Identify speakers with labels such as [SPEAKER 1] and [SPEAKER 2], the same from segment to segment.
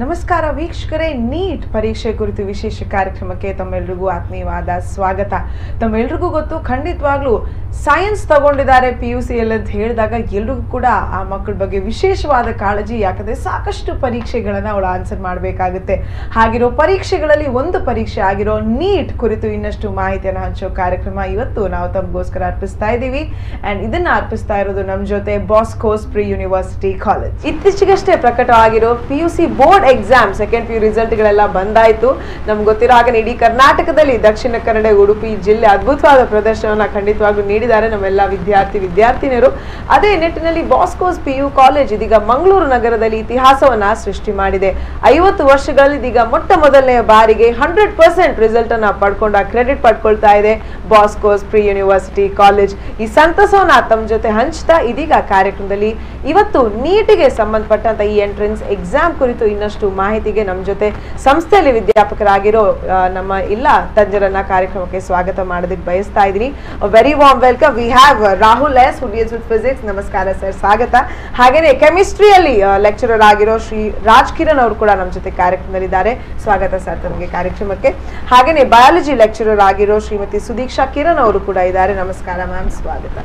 [SPEAKER 1] ನಮಸ್ಕಾರ ವೀಕ್ಷಕರೇ, ನೀಟ್ ಪರೀಕ್ಷೆ ಕುರಿತು ವಿಶೇಷ ಕಾರ್ಯಕ್ರಮಕ್ಕೆ ತಮ್ಮೆಲ್ಲರಿಗೂ ಆತ್ಮೀಯವಾದ ಸ್ವಾಗತ. ತಮ್ಮೆಲ್ಲರಿಗೂ ಗೊತ್ತು, ಖಂಡಿತವಾಗ್ಲೂ ಸೈನ್ಸ್ ತಗೊಂಡಿದ್ದಾರೆ PUC ಅಂತ ಹೇಳಿದಾಗ ಎಲ್ರಿಗೂ ಕೂಡ ಆ ಮಕ್ಕಳ ಬಗ್ಗೆ ವಿಶೇಷವಾದ ಕಾಳಜಿ. ಯಾಕಂದ್ರೆ ಸಾಕಷ್ಟು ಪರೀಕ್ಷೆಗಳನ್ನ ಅವಳು ಆನ್ಸರ್ ಮಾಡಬೇಕಾಗುತ್ತೆ. ಹಾಗಿರೋ ಪರೀಕ್ಷೆಗಳಲ್ಲಿ ಒಂದು ಪರೀಕ್ಷೆ ಆಗಿರೋ ನೀಟ್ ಕುರಿತು ಇನ್ನಷ್ಟು ಮಾಹಿತಿಯನ್ನು ಹಂಚೋ ಕಾರ್ಯಕ್ರಮ ಇವತ್ತು ನಾವು ತಮಗೋಸ್ಕರ ಅರ್ಪಿಸ್ತಾ ಇದ್ದೀವಿ. ಅಂಡ್ ಇದನ್ನ ಅರ್ಪಿಸ್ತಾ ಇರೋದು ನಮ್ಮ ಜೊತೆ ಬಾಸ್ಕೋಸ್ ಪ್ರಿ ಯೂನಿವರ್ಸಿಟಿ ಕಾಲೇಜ್. ಇತ್ತೀಚೆಗಷ್ಟೇ ಪ್ರಕಟವಾಗಿರೋ PUC board exam second PU result ಗಳೆಲ್ಲ ಬಂದಾಯ್ತು. ನಮ್ಗೆ ಗೊತ್ತಿರೋ ಹಾಗೆ ಇಡೀ ಕರ್ನಾಟಕದಲ್ಲಿ ದಕ್ಷಿಣ ಕನ್ನಡ, ಉಡುಪಿ ಜಿಲ್ಲೆ ಅದ್ಭುತವಾದ ಪ್ರದರ್ಶನವನ್ನ ಖಂಡಿತವಾಗ್ಲೂ ನೀಡಿದ್ದಾರೆ ನಮ್ಮೆಲ್ಲ ವಿದ್ಯಾರ್ಥಿನಿಯರು. ಅದೇ ನಿಟ್ಟಿನಲ್ಲಿ ಬಾಸ್ಕೋಸ್ PU ಕಾಲೇಜ್ ಇದೀಗ ಮಂಗಳೂರು ನಗರದಲ್ಲಿ ಇತಿಹಾಸವನ್ನ ಸೃಷ್ಟಿ ಮಾಡಿದೆ. 50 ವರ್ಷಗಳಲ್ಲಿ ಇದೀಗ ಮೊಟ್ಟ ಮೊದಲನೆಯ ಬಾರಿಗೆ 100% ರಿಸಲ್ಟ್ ಅನ್ನ ಕ್ರೆಡಿಟ್ ಪಡ್ಕೊಳ್ತಾ ಇದೆ ಬಾಸ್ಕೋಸ್ ಪ್ರಿ ಯೂನಿವರ್ಸಿಟಿ ಕಾಲೇಜ್. ಈ ಸಂತಸವನ್ನ ತಮ್ಮ ಜೊತೆ ಹಂಚ್ತಾ ಇದೀಗ ಕಾರ್ಯಕ್ರಮದಲ್ಲಿ ಇವತ್ತು ನೀಟಿಗೆ ಸಂಬಂಧಪಟ್ಟಂತ ಈ ಎಂಟ್ರೆನ್ಸ್ ಎಕ್ಸಾಮ್ ಕುರಿತು ಇನ್ನಷ್ಟು ಮಾಹಿತಿಗೆ ನಮ್ಮ ಜೊತೆ ಸಂಸ್ಥೆಯಲ್ಲಿ ವಿದ್ಯಾಪಕರಾಗಿರೋ ನಮ್ಮ ಎಲ್ಲ ತಜ್ಞರನ್ನ ಕಾರ್ಯಕ್ರಮಕ್ಕೆ ಸ್ವಾಗತ ಮಾಡೋದಕ್ಕೆ ಬಯಸ್ತಾ ಇದ್ದೀನಿ. Very warm welcome. We have Rahul S who deals with physics. ನಮಸ್ಕಾರ ಸರ್, ಸ್ವಾಗತ. ಹಾಗೇನೆ ಕೆಮಿಸ್ಟ್ರಿಯಲ್ಲಿ ಲೆಕ್ಚರರ್ ಆಗಿರೋ ಶ್ರೀ ರಾಜ್ ಕಿರಣ್ ಅವರು ಕೂಡ ನಮ್ಮ ಜೊತೆ ಕಾರ್ಯಕ್ರಮದಲ್ಲಿದ್ದಾರೆ. ಸ್ವಾಗತ ಸರ್ ತಮಗೆ ಕಾರ್ಯಕ್ರಮಕ್ಕೆ. ಹಾಗೇನೆ ಬಯಾಲಜಿ ಲೆಕ್ಚರರ್ ಆಗಿರೋ ಶ್ರೀಮತಿ ಸುದೀಕ್ಷಾ ಕಿರಣ್ ಅವರು ಕೂಡ ಇದ್ದಾರೆ. ನಮಸ್ಕಾರ ಮ್ಯಾಮ್, ಸ್ವಾಗತ.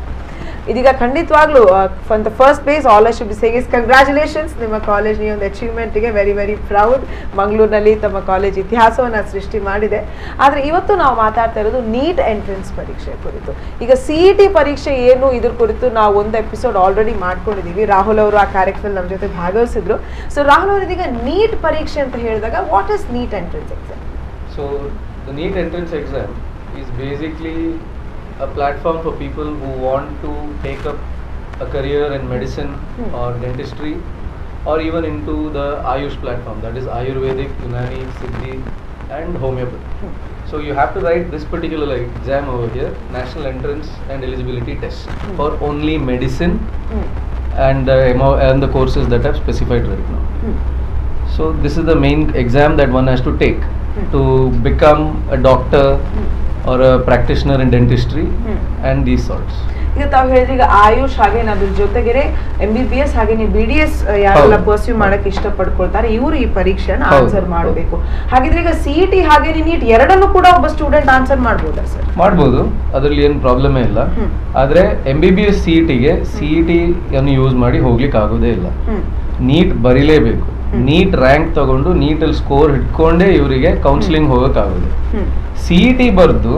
[SPEAKER 1] ಇದೀಗ ಖಂಡಿತವಾಗ್ಲೂ for the first place all I should be saying is congratulations. ನಿಮ್ಮ ಕಾಲೇಜ್ ಈ ಒಂದು ಅಚೀವ್ಮೆಂಟ್ಗೆ ವೆರಿ ವೆರಿ ಪ್ರೌಡ್. ಮಂಗಳೂರಿನಲ್ಲಿ ತಮ್ಮ ಕಾಲೇಜ್ ಇತಿಹಾಸವನ್ನ ಸೃಷ್ಟಿ ಮಾಡಿದೆ. ಆದ್ರೆ ಇವತ್ತು ನಾವು ಮಾತಾಡ್ತಾ ಇರೋದು ನೀಟ್ ಎಂಟ್ರೆನ್ಸ್ ಪರೀಕ್ಷೆ ಕುರಿತು. ಈಗ CET ಪರೀಕ್ಷೆ ಏನು, ಇದ್ರ ಕುರಿತು ನಾವು ಒಂದು ಎಪಿಸೋಡ್ ಆಲ್ರೆಡಿ ಮಾಡ್ಕೊಂಡಿದೀವಿ. ರಾಹುಲ್ ಅವರು ಆ ಕಾರ್ಯಕ್ರಮದಲ್ಲಿ ನಮ್ಮ ಜೊತೆ ಭಾಗವಹಿಸಿದ್ರು. ಸೊ ರಾಹುಲ್ ಅವರು, ಇದೀಗ ನೀಟ್ ಪರೀಕ್ಷೆ ಅಂತ ಹೇಳಿದಾಗ what is NEET entrance exam?
[SPEAKER 2] So the NEET entrance exam is basically a platform for people who want to take up a career in medicine or dentistry, or even into the Ayush platform, that is Ayurvedic, Unani, Siddhi and Homeopathy. So you have to write this particular exam over here, National Entrance and Eligibility Test, for only medicine and the courses that I've specified right now. So this is the main exam that one has to take to become a doctor or a practitioner in dentistry and these sorts.
[SPEAKER 1] ಈಗ ತಾವು ಹೇಳಿದ್ರೆ, ಈಗ ಆಯುಷ್ ಹಾಗೆ ಅದ್ರ ಜೊತೆಗೆ MBBS ಹಾಗೆ BDS ಯಾರೆಲ್ಲ pursue ಮಾಡಕ್ಕೆ ಇಷ್ಟ ಪಡ್ಕೊಳ್ತಾರೆ ಇವರು ಈ ಪರೀಕ್ಷೆನ ಆನ್ಸರ್ ಮಾಡಬೇಕು. ಹಾಗಿದ್ರೆ ಈಗ CET ಹಾಗೆ ನೀಟ್ ಎರಡನ್ನು ಕೂಡ ಒಬ್ಬ ಸ್ಟೂಡೆಂಟ್ ಆನ್ಸರ್ ಮಾಡ್ಬೋದಾ ಸರ್?
[SPEAKER 2] ಮಾಡ್ಬೋದು, ಅದರಲ್ಲಿ ಏನು ಪ್ರಾಬ್ಲಮೇ ಇಲ್ಲ. ಆದ್ರೆ MBBS CETಗೆ CET ಅನ್ನು ಯೂಸ್ ಮಾಡಿ ಹೋಗ್ಲಿಕ್ಕೆ ಆಗೋದೇ ಇಲ್ಲ. ನೀಟ್ ಬರೀಲೇಬೇಕು. ನೀಟ್ ರ್ಯಾಂಕ್ ತಗೊಂಡು ನೀಟಲ್ಲಿ ಸ್ಕೋರ್ ಇಟ್ಕೊಂಡೇ ಇವರಿಗೆ ಕೌನ್ಸಿಲಿಂಗ್ ಹೋಗಕ್ಕಾಗೋದು. CET ಬರ್ದು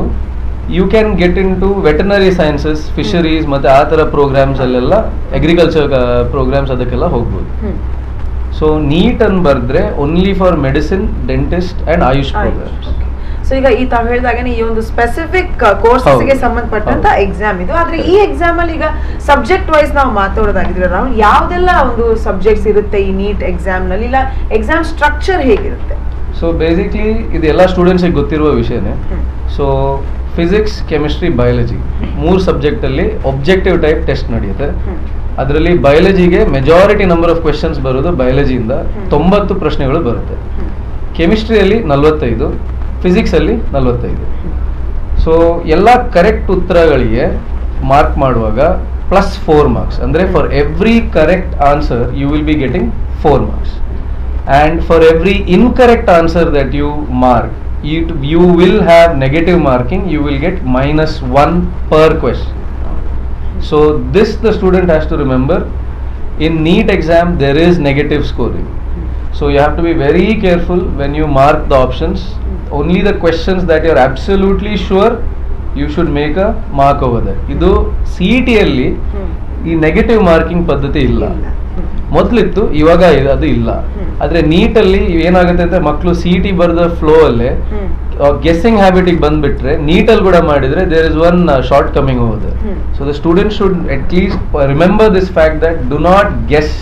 [SPEAKER 2] you can get into veterinary sciences, fisheries ಮತ್ತೆ ಆ ಥರ ಪ್ರೋಗ್ರಾಮ್ಸ್ ಅಲ್ಲೆಲ್ಲ, ಅಗ್ರಿಕಲ್ಚರ್ ಪ್ರೋಗ್ರಾಮ್ಸ್ ಅದಕ್ಕೆಲ್ಲ ಹೋಗ್ಬೋದು. ಸೊ ನೀಟ್ ಅನ್ನು ಬರೆದ್ರೆ only for medicine, dentist and AYUSH programmes.
[SPEAKER 1] So ಈಗ ಈ ತಾವು ಹೇಳಿದಾಗನೇ ಈ ಒಂದು ಸ್ಪೆಸಿಫಿಕ್ ಕೋರ್ಸಸ್ಗೆ ಸಂಬಂಧಪಟ್ಟಂತ ಎಕ್ಸಾಮ್ ಇದು. ಆದ್ರೆ ಈ ಎಕ್ಸಾಮ್ ಅಲ್ಲಿ ಈಗ ಸಬ್ಜೆಕ್ಟ್ ವೈಸ್ ನಾವು ಮಾತಾಡೋದಾಗಿದ್ರೆ ನಾವು ಯಾವ್ದೆಲ್ಲ ಒಂದು ಸಬ್ಜೆಕ್ಟ್ಸ್ ಇರುತ್ತೆ ಈ ನೀಟ್ ಎಕ್ಸಾಮ್ ನಲ್ಲಿ, ಇಲ್ಲ ಎಕ್ಸಾಮ್ ಸ್ಟ್ರಕ್ಚರ್ ಹೇಗಿರುತ್ತೆ?
[SPEAKER 2] ಸೊ ಬೇಸಿಕ್ಲಿ ಇದು ಎಲ್ಲ ಸ್ಟೂಡೆಂಟ್ಸಿಗೆ ಗೊತ್ತಿರುವ ವಿಷಯನೇ. ಸೊ ಫಿಸಿಕ್ಸ್, ಕೆಮಿಸ್ಟ್ರಿ, ಬಯಾಲಜಿ 3 ಸಬ್ಜೆಕ್ಟಲ್ಲಿ ಒಬ್ಜೆಕ್ಟಿವ್ ಟೈಪ್ ಟೆಸ್ಟ್ ನಡೆಯುತ್ತೆ. ಅದರಲ್ಲಿ ಬಯಾಲಜಿಗೆ ಮೆಜಾರಿಟಿ ನಂಬರ್ ಆಫ್ ಕ್ವೆಶನ್ಸ್ ಬರೋದು ಬಯಾಲಜಿಯಿಂದ 90 ಪ್ರಶ್ನೆಗಳು ಬರುತ್ತೆ. ಕೆಮಿಸ್ಟ್ರಿಯಲ್ಲಿ 45, ಫಿಸಿಕ್ಸಲ್ಲಿ 45. ಸೊ ಎಲ್ಲ ಕರೆಕ್ಟ್ ಉತ್ತರಗಳಿಗೆ ಮಾರ್ಕ್ ಮಾಡುವಾಗ +4 ಮಾರ್ಕ್ಸ್. ಅಂದರೆ for every correct answer you will be getting 4 marks. And for every incorrect answer that you mark, you will have negative marking. You will get -1 per question. So this the student has to remember. In NEET exam there is negative scoring. So you have to be very careful when you mark the options. Only the questions that you are absolutely sure you should make a mark over there. Idu CET alli ಈ negative marking ಪದ್ಧತಿ ಇಲ್ಲ. ಮೊದಲಿತ್ತು, ಇವಾಗ ಅದು ಇಲ್ಲ. ಆದ್ರೆ ನೀಟಲ್ಲಿ ಏನಾಗುತ್ತೆ ಅಂದ್ರೆ ಮಕ್ಕಳು CET ಬರೆದ ಫ್ಲೋ ಅಲ್ಲೇ ಗೆಸ್ಸಿಂಗ್ ಹ್ಯಾಬಿಟಿಗೆ ಬಂದ್ಬಿಟ್ರೆ ನೀಟಲ್ಲಿ ಕೂಡ ಮಾಡಿದ್ರೆ there is one shortcoming over there. So the student should at least remember this fact that do not guess,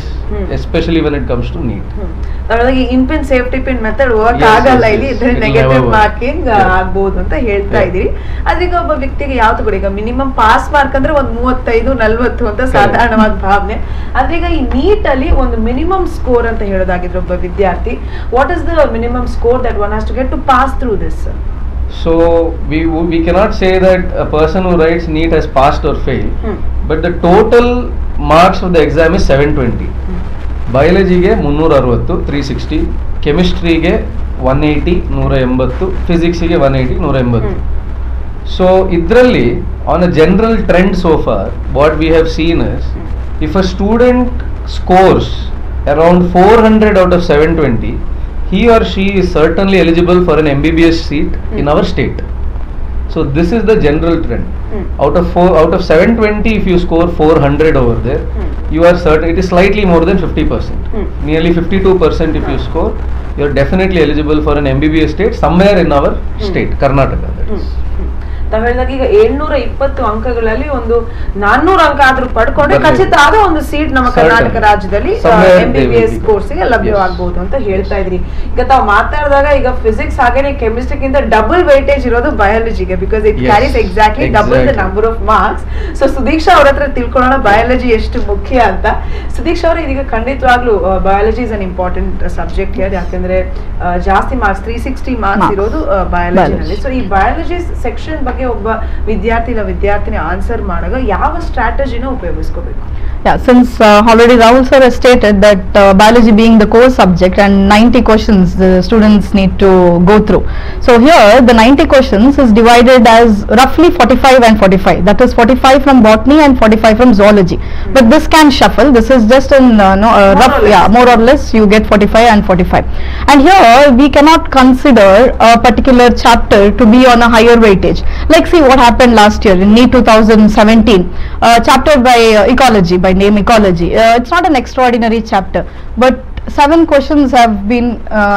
[SPEAKER 2] especially when it comes to NEET.
[SPEAKER 1] In pin safety pin method work ಆಗಲ್ಲ ಇಲ್ಲಿ, ಇದ್ರೆ negative marking ಆಗ್ಬಹುದು ಅಂತ ಹೇಳ್ತಾ ಇದೀರಿ. ಆದ್ರೆ ಈಗ ಒಬ್ಬ ವ್ಯಕ್ತಿಗೆ ಯಾವ್ದು ಕೂಡ ಈಗ ಮಿನಿಮಮ್ ಪಾಸ್ ಮಾರ್ಕ್ ಅಂದ್ರೆ ಒಂದು 35-40 ಅಂತ ಸಾಧಾರಣವಾದ ಭಾವನೆ. ಆದ್ರೆ ಈಗ ಈ ನೀಟ್ ಅಲ್ಲಿ ಒಂದು ಮಿನಿಮಮ್ ಸ್ಕೋರ್ ಅಂತ ಹೇಳೋದಾಗಿದ್ರೆ ಒಬ್ಬ ವಿದ್ಯಾರ್ಥಿ, what is the minimum score that one has to get to pass through this?
[SPEAKER 2] So we cannot say that a person who writes NEET has passed or failed, but the total marks of the exam is 720. Biology ge 360, 360, ಕೆಮಿಸ್ಟ್ರಿಗೆ 180 180, ಫಿಸಿಕ್ಸಿಗೆ 180 180. So ಇದರಲ್ಲಿ on a general trend so for what we have seen is if a student scores around 400 out of 720, he or she is certainly eligible for an MBBS seat in our state. So this is the general trend. Out of 720, if you score 400 over there, you are certain, it is slightly more than 50%. Nearly 52% if you score, you are definitely eligible for an MBBS state somewhere in our state, Karnataka. That is.
[SPEAKER 1] ತಾವ್ ಹೇಳಿದಾಗ ಈಗ 720 ಅಂಕಗಳಲ್ಲಿ ಒಂದು 400 ಅಂಕ ಆದ್ರೂ ಪಡ್ಕೊಂಡ್ರೆ ಖಚಿತ ಆದ ಒಂದು seat ನಮ್ಮ ಕರ್ನಾಟಕ ರಾಜ್ಯದಲ್ಲಿ MBBS ಕೋರ್ಸ್ಗೆ ಲಭ್ಯವಾಗಬಹುದು ಅಂತ ಹೇಳ್ತಾ ಇದ್ರಿ. ಈಗ ತಾವು ಮಾತಾಡಿದಾಗ ಈಗ ಫಿಸಿಕ್ಸ್ ಹಾಗೇನೆ ಕೆಮಿಸ್ಟ್ರಿಗಿಂತ ಡಬಲ್ ವೈಟೇಜ್ ಇರೋದು ಬಯಾಲಜಿಗೆ, because it carries exactly double the number of marks. So Sudiksha ಅವ್ರ ಹತ್ರ ತಿಳ್ಕೊಳ್ಳೋಣ ಬಯಾಲಜಿ ಎಷ್ಟು ಮುಖ್ಯ ಅಂತ. ಸುದೀಕ್ಷಾ ಅವರೇ, ಇದೀಗ ಖಂಡಿತವಾಗ್ಲೂ biology is an important subject here, ಯಾಕಂದ್ರೆ ಜಾಸ್ತಿ ಮಾರ್ಕ್ಸ್ 360 ಮಾರ್ಕ್ಸ್ ಇರೋದು ಬಯಾಲಜಿನಲ್ಲಿ. ಸೊ ಈ ಬಯಾಲಜಿ ಸೆಕ್ಷನ್ ಬಗ್ಗೆ ಒಬ್ಬ ವಿದ್ಯಾರ್ಥಿನಿ ಆನ್ಸರ್ ಮಾಡಿದಾಗ ಯಾವ ಸ್ಟ್ರಾಟಜಿನ ಉಪಯೋಗಿಸ್ಕೋಬೇಕು?
[SPEAKER 3] Yeah, since already Rahul sir has stated that biology being the core subject and 90 questions the students need to go through. So here the 90 questions is divided as roughly 45 and 45. That is 45 from botany and 45 from zoology. But this can shuffle. This is just in rough, more or less you get 45 and 45. And here we cannot consider a particular chapter to be on a higher weightage. Like see what happened last year in NEET 2017, chapter by ecology, by name ecology. It's not an extraordinary chapter, but 7 questions have been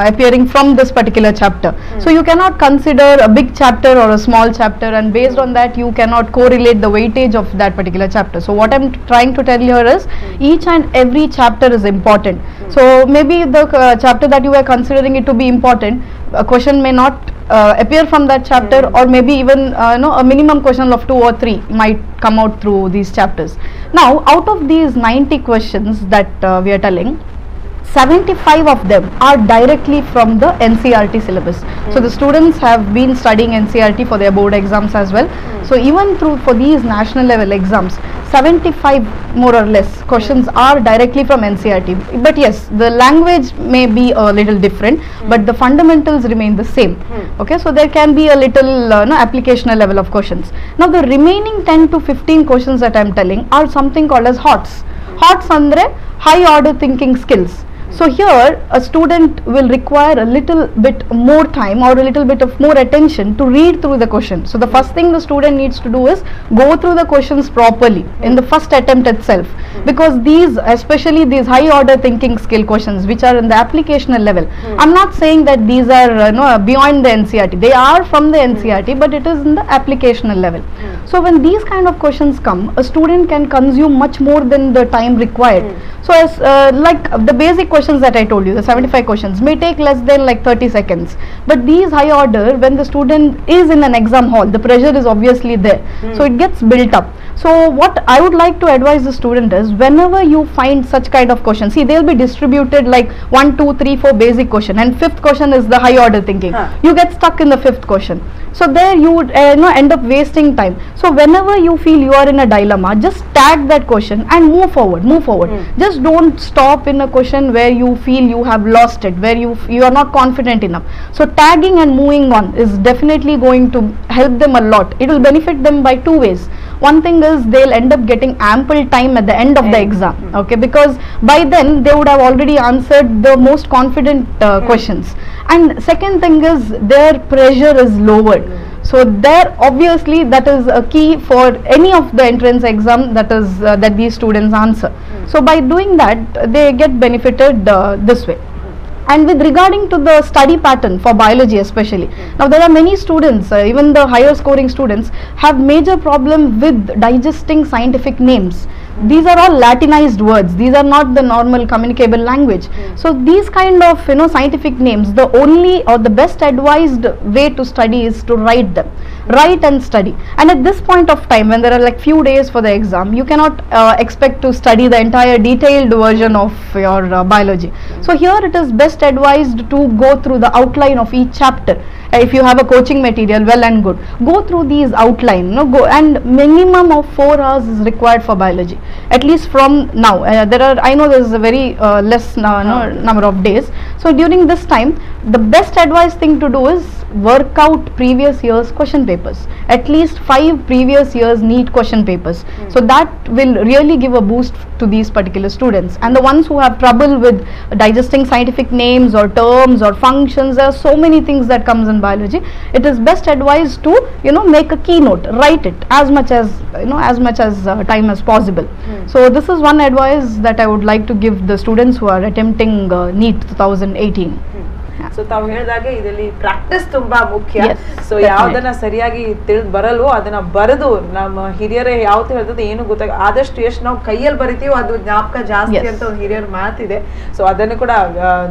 [SPEAKER 3] appearing from this particular chapter. So you cannot consider a big chapter or a small chapter, and based on that you cannot correlate the weightage of that particular chapter. So what I'm trying to tell here is each and every chapter is important. So maybe the chapter that you were considering it to be important, a question may not appear from that chapter, or maybe even a minimum question of 2 or 3 might come out through these chapters. Now out of these 90 questions that we are telling, 75 of them are directly from the NCERT syllabus. So the students have been studying NCERT for their board exams as well. So even for these national level exams, 75 more or less questions are directly from NCERT. But yes, the language may be a little different, but the fundamentals remain the same. Okay, so there can be a little applicational level of questions. Now the remaining 10 to 15 questions that I am telling are something called as HOTS. HOTS andre high order thinking skills. So here a student will require a little bit more time or a little bit of more attention to read through the question. So the first thing the student needs to do is go through the questions properly in the first attempt itself, because these, especially these high order thinking skill questions which are in the applicational level, I'm not saying that these are beyond the NCERT. They are from the NCERT, but it is in the applicational level. So when these kind of questions come, a student can consume much more than the time required. So as like the basic questions that I told you, the 75 questions may take less than like 30 seconds, but these high order, when the student is in an exam hall, the pressure is obviously there, so it gets built up. So what I would like to advise the student is, whenever you find such kind of questions, see they will be distributed like 1 2 3 4 basic question, and 5th question is the high order thinking. You get stuck in the 5th question, so there you would end up wasting time. So whenever you feel you are in a dilemma, just tag that question and move forward. Just don't stop in a question where you feel you have lost it, where you are not confident enough. So tagging and moving on is definitely going to help them a lot. It will benefit them by 2 ways. One thing is they'll end up getting ample time at the end of the exam, okay, because by then they would have already answered the most confident questions. And second thing is their pressure is lowered. So there obviously that is a key for any of the entrance exam that is that these students answer. So by doing that they get benefited this way. And with regarding to the study pattern for biology especially, now there are many students, even the higher scoring students, have major problem with digesting scientific names. These are all Latinized words. These are not the normal communicable language. So these kind of scientific names, the only or the best advised way to study is to write them. Write and study. And at this point of time, when there are like few days for the exam, you cannot expect to study the entire detailed version of your biology. So here it is best advised to go through the outline of each chapter. If you have a coaching material, well and good, go through these outline, go, and minimum of 4 hours is required for biology, at least from now. I know there is a very less number of days, So during this time, the best advice thing to do is work out previous years question papers, at least 5 previous years NEET question papers. So that will really give a boost to these particular students. And the ones who have trouble with digesting scientific names or terms or functions, there are so many things that comes in biology. It is best advised to make a keynote, write it as much as time as possible. So this is one advice that I would like to give the students who are attempting NEET 2018.
[SPEAKER 1] So ತಾವು ಹೇಳಿದಾಗೆ ಇದರಲ್ಲಿ practice ತುಂಬಾ ಮುಖ್ಯ.
[SPEAKER 3] Yes,
[SPEAKER 1] so
[SPEAKER 3] definitely.
[SPEAKER 1] ಯಾವ್ದನ್ನ ಸರಿಯಾಗಿ ತಿಳಿದು ಬರಲ್ವೋ ಅದನ್ನ ಬರೆದು, ನಮ್ಮ ಹಿರಿಯರೇ ಯಾವತ್ತು ಹೇಳ್ತದೆ ಏನು ಆದಷ್ಟು ಎಷ್ಟು ನಾವು ಕೈಯಲ್ಲಿ ಬರಿತೀವೋ ಅದು ಜ್ಞಾಪಕ ಜಾಸ್ತಿ
[SPEAKER 3] Yes.
[SPEAKER 1] ಅಂತ ಒಂದು ಹಿರಿಯರ ಮಾತಿದೆ. ಸೊ ಅದನ್ನು ಕೂಡ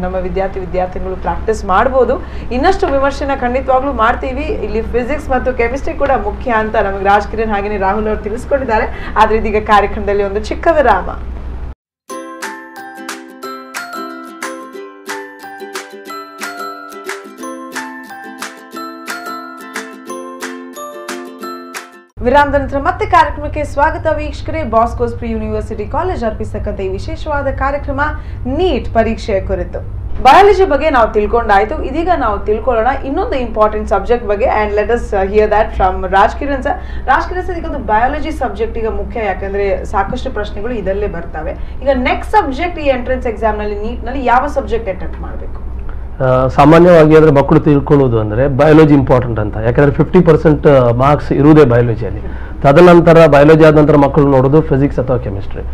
[SPEAKER 1] ನಮ್ಮ ವಿದ್ಯಾರ್ಥಿಗಳು ಪ್ರಾಕ್ಟೀಸ್ ಮಾಡ್ಬೋದು. ಇನ್ನಷ್ಟು ವಿಮರ್ಶೆನ ಖಂಡಿತವಾಗ್ಲೂ ಮಾಡ್ತೀವಿ. ಇಲ್ಲಿ ಫಿಸಿಕ್ಸ್ ಮತ್ತು ಕೆಮಿಸ್ಟ್ರಿ ಕೂಡ ಮುಖ್ಯ ಅಂತ ನಮಗೆ ರಾಜ್ ಕಿರಣ್ ಹಾಗೇನೆ ರಾಹುಲ್ ಅವರು ತಿಳಿಸ್ಕೊಂಡಿದ್ದಾರೆ. ಆದ್ರೆ ಇದೀಗ ಕಾರ್ಯಕ್ರಮದಲ್ಲಿ ಒಂದು ಚಿಕ್ಕ ವಿರಾಮ. ವಿರಾಮದ ನಂತರ ಮತ್ತೆ ಕಾರ್ಯಕ್ರಮಕ್ಕೆ ಸ್ವಾಗತ ವೀಕ್ಷಕರೇ. ಬಾಸ್ಕೋಸ್ ಪ್ರಿ ಯೂನಿವರ್ಸಿಟಿ ಕಾಲೇಜ್ ಅರ್ಪಿಸತಕ್ಕಂಥ ಈ ವಿಶೇಷವಾದ ಕಾರ್ಯಕ್ರಮ ನೀಟ್ ಪರೀಕ್ಷೆಯ ಕುರಿತು. ಬಯಾಲಜಿ ಬಗ್ಗೆ ನಾವು ತಿಳ್ಕೊಂಡಾಯ್ತು. ಇದೀಗ ನಾವು ತಿಳ್ಕೊಳ್ಳೋಣ ಇನ್ನೊಂದು ಇಂಪಾರ್ಟೆಂಟ್ ಸಬ್ಜೆಕ್ಟ್ ಬಗ್ಗೆ. And let us here that from Raj Kiran sir. Raj Kiran sir, ಈಗ ಬಯಾಲಜಿ ಸಬ್ಜೆಕ್ಟ್ ಈಗ ಮುಖ್ಯ, ಯಾಕಂದ್ರೆ ಸಾಕಷ್ಟು ಪ್ರಶ್ನೆಗಳು ಇದರಲ್ಲೇ ಬರ್ತವೆ. ಈಗ ನೆಕ್ಸ್ಟ್ ಸಬ್ಜೆಕ್ಟ್ ಈ ಎಂಟ್ರೆನ್ಸ್ ಎಕ್ಸಾಮ್ ನಲ್ಲಿ ನೀಟ್ ನಲ್ಲಿ ಯಾವ ಸಬ್ಜೆಕ್ಟ್ ಅಟೆಂಪ್ಟ್ ಮಾಡಬೇಕು?
[SPEAKER 4] ಸಾಮಾನ್ಯವಾಗಿ ಅಂದರೆ ಮಕ್ಕಳು ತಿಳ್ಕೊಳ್ಳೋದು ಅಂದರೆ ಬಯಾಲಜಿ ಇಂಪಾರ್ಟೆಂಟ್ ಅಂತ. ಯಾಕಂದರೆ 50% ಮಾರ್ಕ್ಸ್ ಇರುವುದೇ ಬಯಾಲಜಿಯಲ್ಲಿ. ತದನಂತರ ಬಯಾಲಜಿ ಆದ ನಂತರ ಮಕ್ಕಳು ನೋಡೋದು ಫಿಸಿಕ್ಸ್ ಅಥವಾ ಕೆಮಿಸ್ಟ್ರಿ.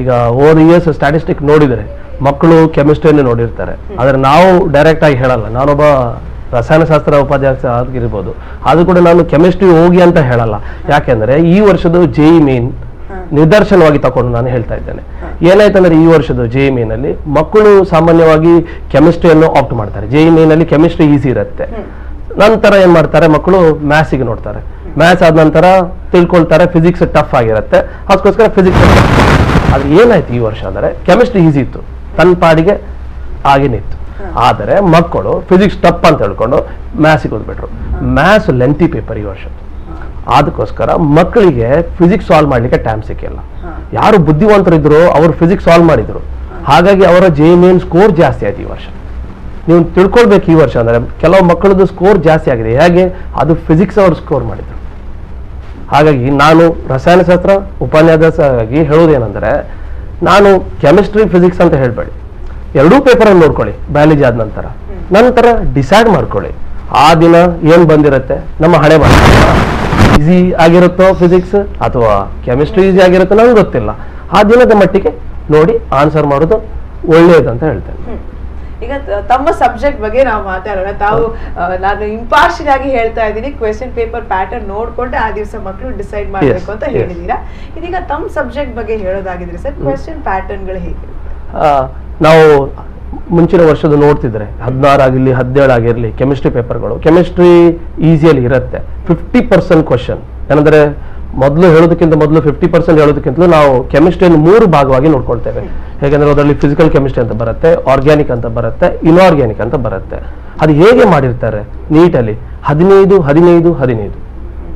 [SPEAKER 4] ಈಗ ಓವರ್ ಇಯರ್ಸ್ ಸ್ಟ್ಯಾಟಿಸ್ಟಿಕ್ ನೋಡಿದರೆ ಮಕ್ಕಳು ಕೆಮಿಸ್ಟ್ರಿಯನ್ನು ನೋಡಿರ್ತಾರೆ, ಆದರೆ ನಾವು ಡೈರೆಕ್ಟ್ ಆಗಿ ಹೇಳಲ್ಲ. ನಾನೊಬ್ಬ ರಸಾಯನಶಾಸ್ತ್ರ ಉಪಾಧ್ಯಾಯ ಆಗಿರ್ಬೋದು, ಅದು ಕೂಡ ನಾನು ಕೆಮಿಸ್ಟ್ರಿ ಹೋಗಿ ಅಂತ ಹೇಳಲ್ಲ. ಯಾಕೆಂದರೆ ಈ ವರ್ಷದ JEE ಮೇನ್ ನಿದರ್ಶನವಾಗಿ ತಗೊಂಡು ನಾನು ಹೇಳ್ತಾ ಇದ್ದೇನೆ. ಏನಾಯ್ತಂದ್ರೆ ಈ ವರ್ಷದ JEE ಮೇನಲ್ಲಿ ಮಕ್ಕಳು ಸಾಮಾನ್ಯವಾಗಿ ಕೆಮಿಸ್ಟ್ರಿಯನ್ನು ಆಪ್ಟ್ ಮಾಡ್ತಾರೆ. JEE ಮೇನಲ್ಲಿ ಕೆಮಿಸ್ಟ್ರಿ ಈಸಿ ಇರುತ್ತೆ. ನಂತರ ಏನ್ ಮಾಡ್ತಾರೆ, ಮಕ್ಕಳು ಮ್ಯಾಥ್ಸಿಗೆ ನೋಡ್ತಾರೆ. ಮ್ಯಾಥ್ಸ್ ಆದ ನಂತರ ತಿಳ್ಕೊಳ್ತಾರೆ ಫಿಸಿಕ್ಸ್ ಟಫ್ ಆಗಿರುತ್ತೆ, ಅದಕ್ಕೋಸ್ಕರ ಫಿಸಿಕ್ಸ್. ಆದ್ರೆ ಏನಾಯ್ತು ಈ ವರ್ಷ ಅಂದರೆ ಕೆಮಿಸ್ಟ್ರಿ ಈಸಿ ಇತ್ತು, ತನ್ನ ಪಾಡಿಗೆ ಹಾಗೇನಿತ್ತು. ಆದರೆ ಮಕ್ಕಳು ಫಿಸಿಕ್ಸ್ ಟಫ್ ಅಂತ ಹೇಳ್ಕೊಂಡು ಮ್ಯಾಥ್ಸಿಗೆ ಓದ್ಬಿಟ್ರು. ಮ್ಯಾಥ್ಸ್ ಲೆಂತಿ ಪೇಪರ್ ಈ ವರ್ಷ. ಅದಕ್ಕೋಸ್ಕರ ಮಕ್ಕಳಿಗೆ ಫಿಸಿಕ್ಸ್ ಸಾಲ್ವ್ ಮಾಡ್ಲಿಕ್ಕೆ ಟೈಮ್ ಸಿಕ್ಕಿಲ್ಲ. ಯಾರು ಬುದ್ಧಿವಂತರಿದ್ರು ಅವರು ಫಿಸಿಕ್ಸ್ ಸಾಲ್ವ್ ಮಾಡಿದ್ರು, ಹಾಗಾಗಿ ಅವರ JEE ಮೇನ್ ಸ್ಕೋರ್ ಜಾಸ್ತಿ ಆಯ್ತು ಈ ವರ್ಷ. ನೀವು ತಿಳ್ಕೊಳ್ಬೇಕು ಈ ವರ್ಷ ಅಂದ್ರೆ ಕೆಲವು ಮಕ್ಕಳದ್ದು ಸ್ಕೋರ್ ಜಾಸ್ತಿ ಆಗಿದೆ. ಹೇಗೆ? ಅದು ಫಿಸಿಕ್ಸ್ ಅವರು ಸ್ಕೋರ್ ಮಾಡಿದ್ರು. ಹಾಗಾಗಿ ನಾನು ರಸಾಯನಶಾಸ್ತ್ರ ಉಪನ್ಯಾಸಕರಾಗಿ ಹೇಳೋದೇನೆಂದ್ರೆ, ನಾನು ಕೆಮಿಸ್ಟ್ರಿ ಫಿಸಿಕ್ಸ್ ಅಂತ ಹೇಳ್ಬೇಡಿ, ಎರಡೂ ಪೇಪರನ್ನು ನೋಡ್ಕೊಳ್ಳಿ ಬಯಾಲಜಿ ಆದ ನಂತರ ಡಿಸೈಡ್ ಮಾಡ್ಕೊಳ್ಳಿ ಆ ದಿನ ಏನ್ ಬಂದಿರುತ್ತೆ. ನಮ್ಮ ಹಣೆ ಬರ ಈಸಿ ಆಗಿರುತ್ತೋ ಫಿಸಿಕ್ಸ್ ಅಥವಾ ಕೆಮಿಸ್ಟ್ರಿ ಈಸಿ ಆಗಿರುತ್ತೋ ನಂಗೆ ಗೊತ್ತಿಲ್ಲ. ಆ ದಿನದ ಮಟ್ಟಿಗೆ ನೋಡಿ ಆನ್ಸರ್ ಮಾಡೋದು ಒಳ್ಳೆಯದಂತ ಹೇಳ್ತೇನೆ.
[SPEAKER 1] ಈಗ ತಮ್ಮ ಸಬ್ಜೆಕ್ಟ್ ಬಗ್ಗೆ ನಾವು ಮಾತಾಡೋಣ. ತಾವು ನಾನು ಇಂಪಾರ್ಷಿಯಲ್ ಆಗಿ ಹೇಳ್ತಾ ಇದ್ದೀನಿ, ಕ್ವೆಶ್ಚನ್ ಪೇಪರ್ ಪ್ಯಾಟರ್ನ್ ನೋಡ್ಕೊಂಡು ಆ ದಿವಸ ಮಕ್ಕಳು ಡಿಸೈಡ್ ಮಾಡಬೇಕು ಅಂತ ಹೇಳಿದೀರಾ. ಇದೀಗ ತಮ್ಮ ಸಬ್ಜೆಕ್ಟ್ ಬಗ್ಗೆ ಹೇಳೋದಾಗಿದ್ರೆ ಸರ್, ಕ್ವೆಶ್ಚನ್ ಪ್ಯಾಟರ್ನ್ ಗಳು ಹೇಗಿರುತ್ತೆ?
[SPEAKER 4] ನಾವು ಮುಂಚಿನ ವರ್ಷದ ನೋಡ್ತಿದ್ರೆ 16 ಆಗಿರ್ಲಿ 17 ಆಗಿರ್ಲಿ ಕೆಮಿಸ್ಟ್ರಿ ಪೇಪರ್ಗಳು, ಕೆಮಿಸ್ಟ್ರಿ ಈಸಿಯಲ್ಲಿ ಇರುತ್ತೆ. 50% ಕ್ವಶನ್ ಏನಂದ್ರೆ ಮೊದಲು ಹೇಳೋದಕ್ಕಿಂತ ಮೊದಲು 50% ಹೇಳೋದಕ್ಕಿಂತಲೂ ನಾವು ಕೆಮಿಸ್ಟ್ರಿಯನ್ನು 3 ಭಾಗವಾಗಿ ನೋಡ್ಕೊಳ್ತೇವೆ. ಹೇಗೆಂದ್ರೆ ಅದರಲ್ಲಿ ಫಿಸಿಕಲ್ ಕೆಮಿಸ್ಟ್ರಿ ಅಂತ ಬರುತ್ತೆ, ಆರ್ಗ್ಯಾನಿಕ್ ಅಂತ ಬರುತ್ತೆ, ಇನ್ಆರ್ಗ್ಯಾನಿಕ್ ಅಂತ ಬರುತ್ತೆ. ಅದು ಹೇಗೆ ಮಾಡಿರ್ತಾರೆ ನೀಟಲ್ಲಿ 15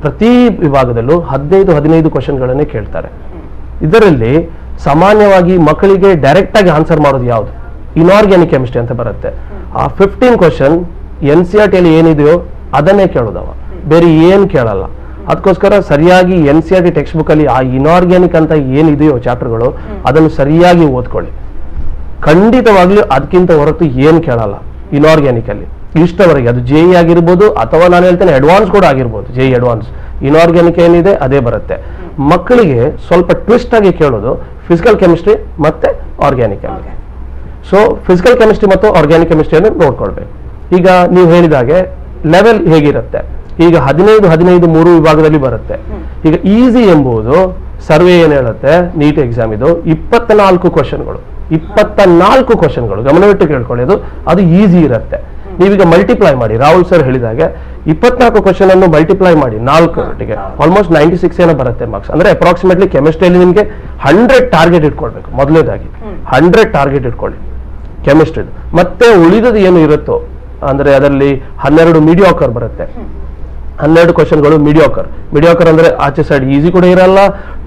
[SPEAKER 4] ಪ್ರತಿ ವಿಭಾಗದಲ್ಲೂ 15 ಕ್ವಶನ್ಗಳನ್ನೇ ಕೇಳ್ತಾರೆ. ಇದರಲ್ಲಿ ಸಾಮಾನ್ಯವಾಗಿ ಮಕ್ಕಳಿಗೆ ಡೈರೆಕ್ಟ್ ಆಗಿ ಆನ್ಸರ್ ಮಾಡೋದು ಯಾವುದು? ಇನ್ಆರ್ಗ್ಯಾನಿಕ್ ಕೆಮಿಸ್ಟ್ರಿ ಅಂತ ಬರುತ್ತೆ. ಆ 15 ಕ್ವಶನ್ NCERT ಏನಿದೆಯೋ ಅದನ್ನೇ ಕೇಳೋದವ, ಬೇರೆ ಏನು ಕೇಳಲ್ಲ. ಅದಕ್ಕೋಸ್ಕರ ಸರಿಯಾಗಿ NCERT ಟೆಕ್ಸ್ಟ್ ಬುಕ್ ಅಲ್ಲಿ ಆ ಇನ್ಆರ್ಗ್ಯಾನಿಕ್ ಅಂತ ಏನಿದೆಯೋ ಚಾಪ್ಟರ್ಗಳು ಅದನ್ನು ಸರಿಯಾಗಿ ಓದ್ಕೊಳ್ಳಿ. ಖಂಡಿತವಾಗ್ಲೂ ಅದಕ್ಕಿಂತ ಹೊರತು ಏನು ಕೇಳಲ್ಲ ಇನ್ಆರ್ಗ್ಯಾನಿಕ್ ಅಲ್ಲಿ ಇಷ್ಟವರೆಗೆ. ಅದು JEE ಆಗಿರ್ಬೋದು ಅಥವಾ ನಾನು ಹೇಳ್ತೇನೆ ಅಡ್ವಾನ್ಸ್ ಕೂಡ ಆಗಿರ್ಬೋದು. JEE ಅಡ್ವಾನ್ಸ್ ಇನ್ಆರ್ಗ್ಯಾನಿಕ್ ಏನಿದೆ ಅದೇ ಬರುತ್ತೆ. ಮಕ್ಕಳಿಗೆ ಸ್ವಲ್ಪ ಟ್ವಿಸ್ಟ್ ಆಗಿ ಕೇಳೋದು ಫಿಸಿಕಲ್ ಕೆಮಿಸ್ಟ್ರಿ ಮತ್ತೆ ಆರ್ಗ್ಯಾನಿಕ್ ಅಲ್ಲಿ. ಸೊ ಫಿಸಿಕಲ್ ಕೆಮಿಸ್ಟ್ರಿ ಮತ್ತು ಆರ್ಗ್ಯಾನಿಕ್ ಕೆಮಿಸ್ಟ್ರಿಯನ್ನು ನೋಡ್ಕೊಳ್ಬೇಕು. ಈಗ ನೀವು ಹೇಳಿದಾಗೆ ಲೆವೆಲ್ ಹೇಗಿರುತ್ತೆ, ಈಗ 15 3 ವಿಭಾಗದಲ್ಲಿ ಬರುತ್ತೆ. ಈಗ ಈಸಿ ಎಂಬುದು ಸರ್ವೆ ಏನ್ ಹೇಳುತ್ತೆ, ನೀಟ್ ಎಕ್ಸಾಮ್ ಇದು 24 ಕ್ವಶನ್ಗಳು ಗಮನವಿಟ್ಟು ಕೇಳ್ಕೊಳ್ಳೋದು, ಅದು ಈಸಿ ಇರುತ್ತೆ. ನೀವೀಗ ಮಲ್ಟಿಪ್ಲೈ ಮಾಡಿ, ರಾಹುಲ್ ಸರ್ ಹೇಳಿದಾಗೆ 24 ಕ್ವಶನ್ ಅನ್ನು ಮಲ್ಟಿಪ್ಲೈ ಮಾಡಿ 4 ಒಟ್ಟಿಗೆ ಆಲ್ಮೋಸ್ಟ್ 96 ಏನೋ ಬರುತ್ತೆ ಮಾರ್ಕ್ಸ್. ಅಂದ್ರೆ ಅಪ್ರಾಕ್ಸಿಮೇಟ್ಲಿ ಕೆಮಿಸ್ಟ್ರಿಯಲ್ಲಿ ನಿಮಗೆ 100 ಟಾರ್ಗೆಟ್ ಇಟ್ಕೊಳ್ಬೇಕು. ಮೊದಲನೇದಾಗಿ 100 ಟಾರ್ಗೆಟ್ ಇಟ್ಕೊಳ್ಳಿ ಕೆಮಿಸ್ಟ್ರಿ. ಮತ್ತೆ ಉಳಿದದ್ದು ಏನು ಇರುತ್ತೋ ಅಂದ್ರೆ ಅದರಲ್ಲಿ 12 ಮೀಡಿಯಾಕರ್ ಬರುತ್ತೆ. 12 ಕ್ವಶನ್ಗಳು ಮೀಡಿಯಾಕರ್ ಅಂದ್ರೆ ಆಚೆ ಸೈಡ್ ಈಸಿ ಕೂಡ ಇರಲ್ಲ,